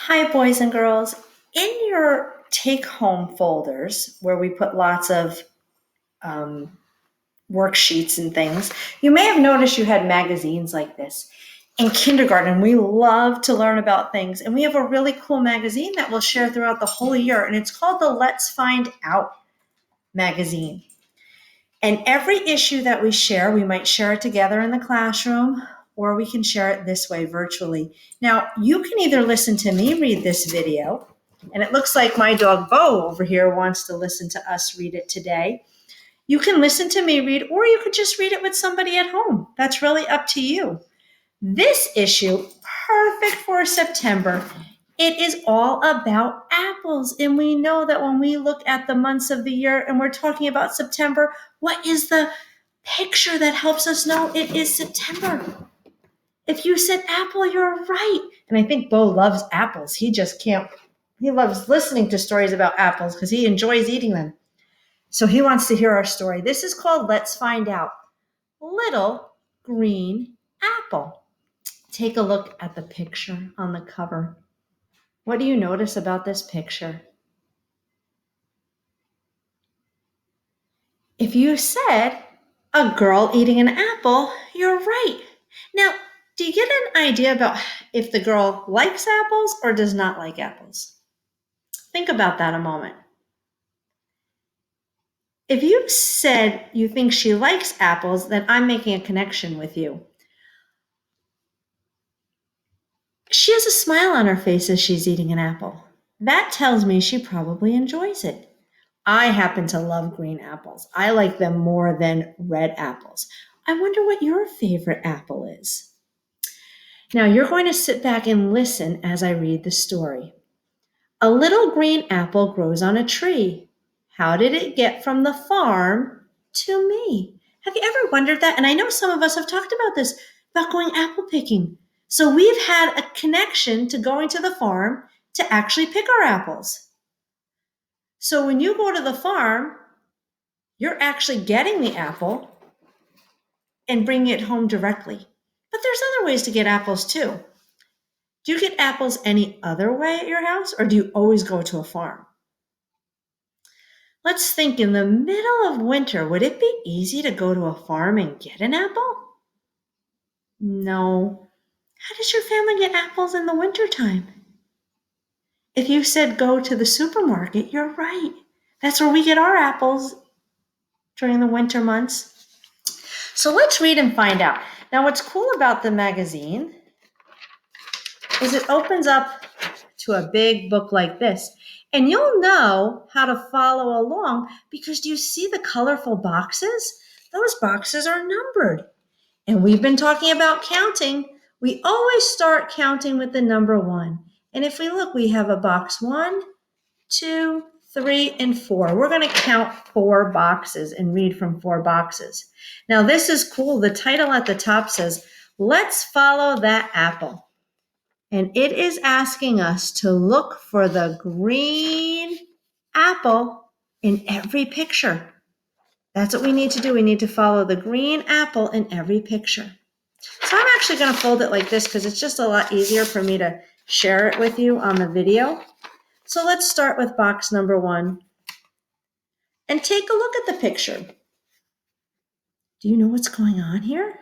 Hi, boys and girls. In your take home folders, where we put lots of um, worksheets and things, you may have noticed you had magazines like this. In kindergarten, we love to learn about things, and we have a really cool magazine that we'll share throughout the whole year, and it's called the Let's Find Out magazine. And every issue that we share, we might share it together in the classroom, or we can share it this way virtually. Now, you can either listen to me read this video, and it looks like my dog Bo over here wants to listen to us read it today. You can listen to me read, or you could just read it with somebody at home. That's really up to you. This issue, perfect for September, it is all about apples. And we know that when we look at the months of the year and we're talking about September, what is the picture that helps us know it is September? If you said apple, you're right. And I think Bo loves apples. He just can't, he loves listening to stories about apples because he enjoys eating them. So he wants to hear our story. This is called Let's Find Out. Little Green Apple. Take a look at the picture on the cover. What do you notice about this picture? If you said a girl eating an apple, you're right. Now, do you get an idea about if the girl likes apples or does not like apples? Think about that a moment. If you said you think she likes apples, then I'm making a connection with you. She has a smile on her face as she's eating an apple. That tells me she probably enjoys it. I happen to love green apples. I like them more than red apples. I wonder what your favorite apple is. Now you're going to sit back and listen as I read the story. A little green apple grows on a tree. How did it get from the farm to me? Have you ever wondered that? And I know some of us have talked about this, about going apple picking. So we've had a connection to going to the farm to actually pick our apples. So when you go to the farm, you're actually getting the apple and bringing it home directly. But there's other ways to get apples too. Do you get apples any other way at your house, or do you always go to a farm? Let's think, in the middle of winter, would it be easy to go to a farm and get an apple? No. How does your family get apples in the wintertime? If you said go to the supermarket, you're right. That's where we get our apples during the winter months. So let's read and find out. Now, what's cool about the magazine is it opens up to a big book like this. And you'll know how to follow along because do you see the colorful boxes? Those boxes are numbered. And we've been talking about counting. We always start counting with the number 1. And if we look, we have a box 1, 2, 3, and 4. We're going to count 4 boxes and read from 4 boxes. Now, this is cool. The title at the top says, "Let's follow that apple." And it is asking us to look for the green apple in every picture. That's what we need to do. We need to follow the green apple in every picture. So I'm actually going to fold it like this because it's just a lot easier for me to share it with you on the video. So let's start with box number 1 and take a look at the picture. Do you know what's going on here?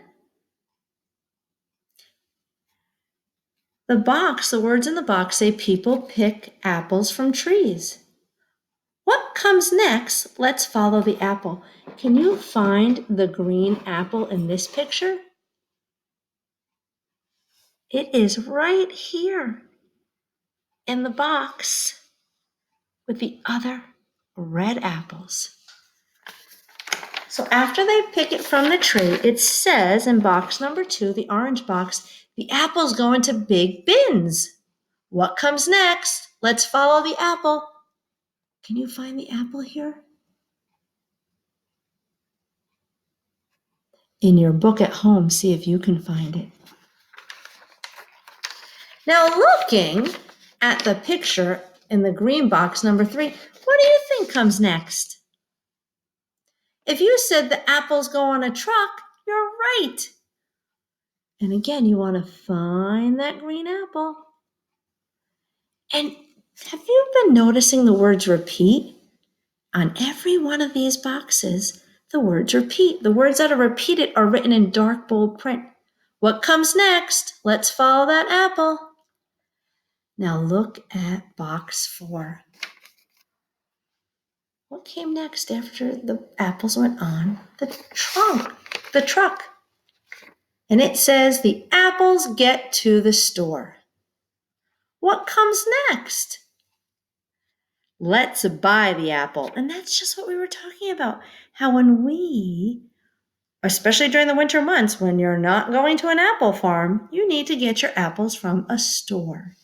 The words in the box say people pick apples from trees. What comes next? Let's follow the apple. Can you find the green apple in this picture? It is right here in the box with the other red apples. So after they pick it from the tree, it says in box number 2, the orange box, the apples go into big bins. What comes next? Let's follow the apple. Can you find the apple here? In your book at home, see if you can find it. Now, looking at the picture in the green box, number 3, what do you think comes next? If you said the apples go on a truck, you're right. And again, you want to find that green apple. And have you been noticing the words repeat? On every one of these boxes, the words repeat. The words that are repeated are written in dark, bold print. What comes next? Let's follow that apple. Now look at box 4. What came next after the apples went on? The truck. And it says the apples get to the store. What comes next? Let's buy the apple. And that's just what we were talking about. How when we, especially during the winter months, when you're not going to an apple farm, you need to get your apples from a store.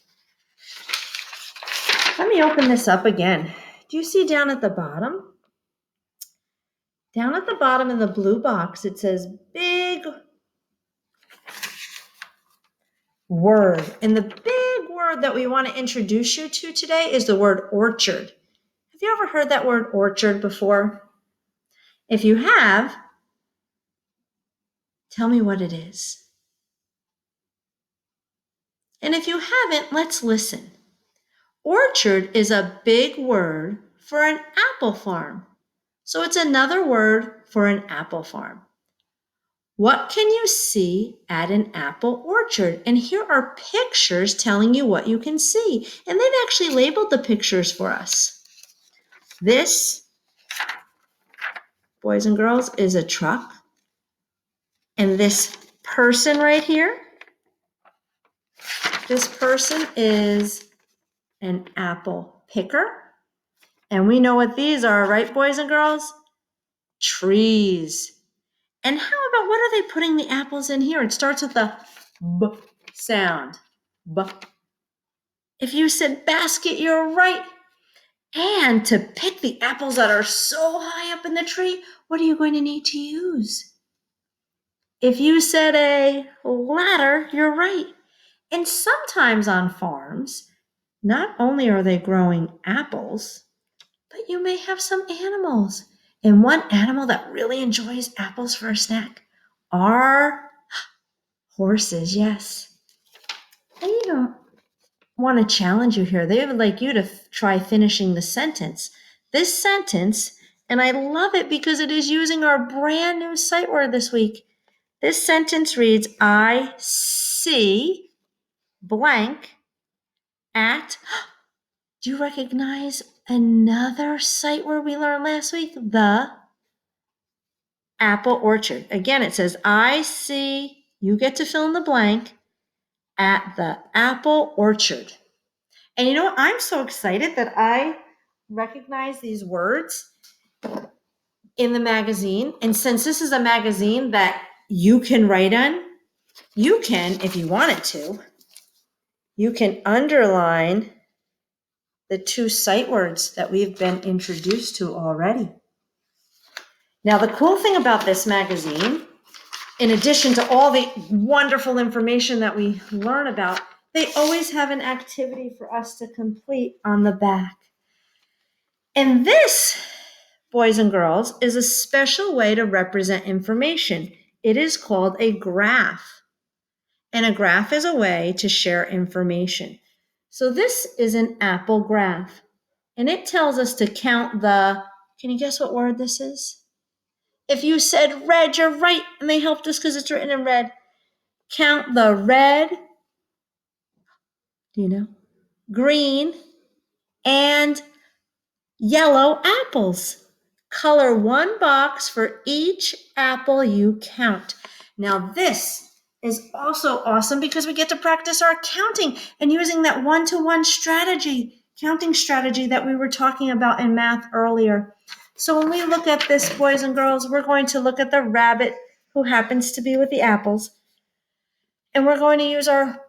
Let me open this up again. Do you see down at the bottom? Down at the bottom in the blue box, it says big word. And the big word that we want to introduce you to today is the word orchard. Have you ever heard that word orchard before? If you have, tell me what it is. And if you haven't, let's listen. Orchard is a big word for an apple farm. So it's another word for an apple farm. What can you see at an apple orchard? And here are pictures telling you what you can see. And they've actually labeled the pictures for us. This, boys and girls, is a truck. And this person right here, this person is an apple picker. And we know what these are, right, boys and girls? Trees. And how about, what are they putting the apples in here? It starts with the B sound. B. If you said basket, you're right. And to pick the apples that are so high up in the tree, what are you going to need to use? If you said a ladder, you're right. And sometimes on farms, not only are they growing apples, but you may have some animals. And one animal that really enjoys apples for a snack are horses, yes. They even want to challenge you here. They would like you to try finishing the sentence. This sentence, and I love it because it is using our brand new sight word this week. This sentence reads, I see blank at, do you recognize another sight word we learned last week? The apple orchard. Again, it says, I see, you get to fill in the blank, at the apple orchard. And you know what? I'm so excited that I recognize these words in the magazine. And since this is a magazine that you can write on, you can, if you wanted to, you can underline the 2 sight words that we've been introduced to already. Now, the cool thing about this magazine, in addition to all the wonderful information that we learn about, they always have an activity for us to complete on the back. And this, boys and girls, is a special way to represent information. It is called a graph. And a graph is a way to share information. So this is an apple graph. And it tells us to count the, can you guess what word this is? If you said red, you're right. And they helped us because it's written in red. Count the red, do you know? Green and yellow apples. Color 1 box for each apple you count. Now this is also awesome because we get to practice our counting and using that 1-to-1 strategy, counting strategy that we were talking about in math earlier. So when we look at this, boys and girls, we're going to look at the rabbit who happens to be with the apples. And we're going to use our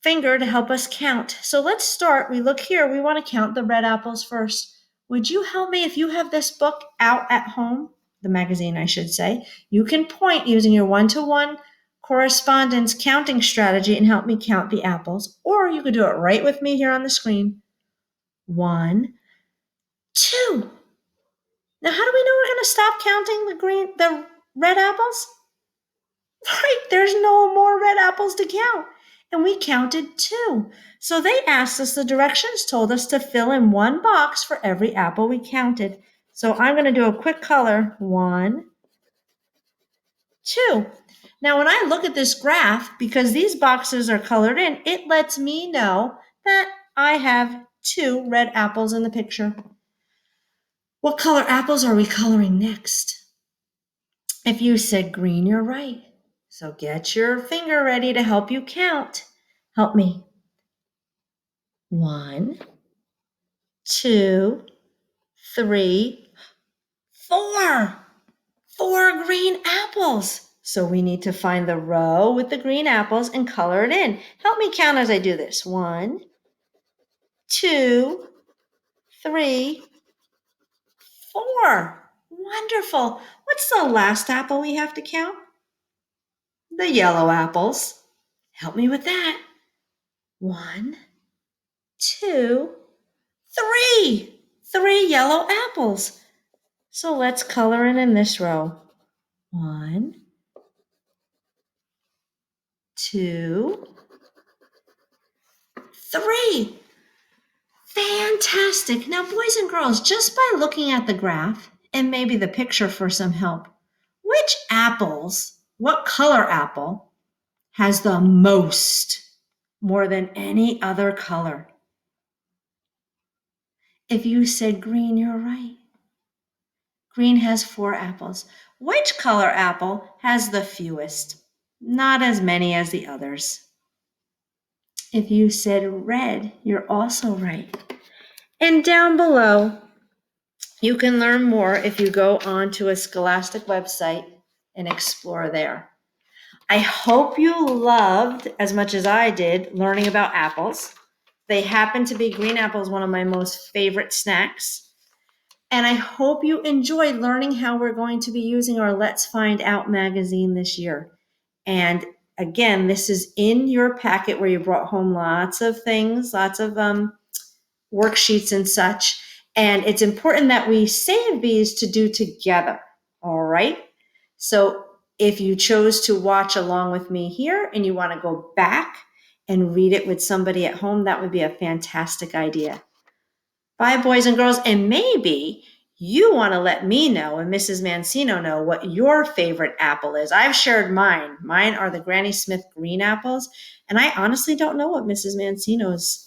finger to help us count. So let's start. We look here. We want to count the red apples first. Would you help me if you have this book out at home, the magazine, I should say? You can point using your 1-to-1 correspondence counting strategy and help me count the apples. Or you could do it right with me here on the screen. 1, 2. Now, how do we know we're going to stop counting the red apples? Right, there's no more red apples to count. and we counted 2. So they asked us, the directions told us to fill in 1 box for every apple we counted. So I'm going to do a quick color. 1, 2. Now, when I look at this graph, because these boxes are colored in, it lets me know that I have 2 red apples in the picture. What color apples are we coloring next? If you said green, you're right. So get your finger ready to help you count. Help me. 1, 2, 3, 4. 4 green apples. So we need to find the row with the green apples and color it in. Help me count as I do this. 1, 2, 3, 4. Wonderful. What's the last apple we have to count? The yellow apples. Help me with that. 1, 2, 3. 3 yellow apples. So let's color in this row. 1, 2, 3. Fantastic. Now, boys and girls, just by looking at the graph and maybe the picture for some help, which apples, what color apple has the most, more than any other color? If you said green, you're right. Green has 4 apples. Which color apple has the fewest? Not as many as the others. If you said red, you're also right. And down below, you can learn more if you go onto a Scholastic website and explore there. I hope you loved, as much as I did, learning about apples. They happen to be green apples, one of my most favorite snacks. And I hope you enjoyed learning how we're going to be using our Let's Find Out magazine this year. And again, this is in your packet where you brought home lots of things, lots of worksheets and such. And it's important that we save these to do together. All right. So if you chose to watch along with me here and you want to go back and read it with somebody at home, that would be a fantastic idea. Bye, boys and girls. And maybe you want to let me know and Mrs. Mancino know what your favorite apple is. I've shared mine. Mine are the Granny Smith green apples. And I honestly don't know what Mrs. Mancino's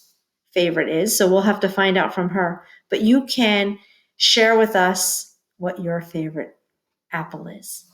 favorite is. So we'll have to find out from her. But you can share with us what your favorite apple is.